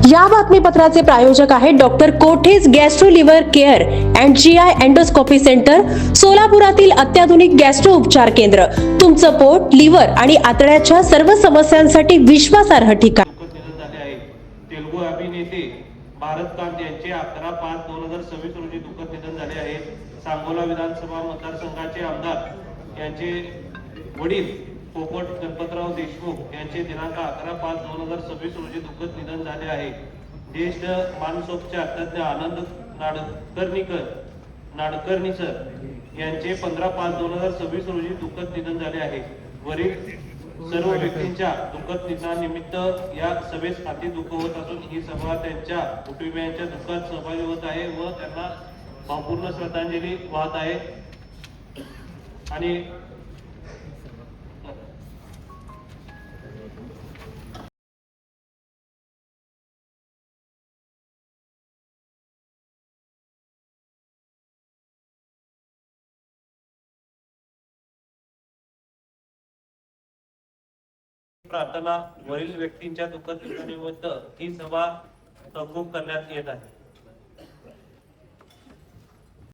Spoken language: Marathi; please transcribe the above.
या बातमीपत्राचे प्रायोजक आहेत डॉक्टर कोठेज gastro liver care and GI endoscopy centre, सोलापुरातील अत्याधुनिक गॅस्ट्रो उपचार केंद्र. तुमचं पोट, लिव्हर आणि आतड्याच्या सर्व समस्यांसाठी विश्वासार्ह ठिकाण. तेलुगू अभिनेते भारतकांत यांचे 11/5/2026 रोजी दुःखद निधन झाले आहे. सांगोला विधानसभा मतदारसंघाचे आमदार यांचे वडील पोपट गणपतराव देशमुख यांचे दिनांक 11/5/2026 रोजी दुःखद निधन झाले आहे. ज्येष्ठ मानसोपचार तज्ञ आनंद नाडकर्णीकर यांचे 15/5/2026 रोजी दुःखद निधन झाले आहे. वरील सर्व व्यक्तींच्या दुःखद निधनानिमित्त या सभेस अति दुःख होत असून ही सभा त्यांच्या कुटुंबियांच्या दुःखात सहभागी होत आहे व त्यांना भावपूर्ण श्रद्धांजली वाहत आहे. आणि प्रार्थना वरील व्यक्तींच्या दुःखद निधनानिमित्त ही सभा तहकूब करण्यात येत आहे.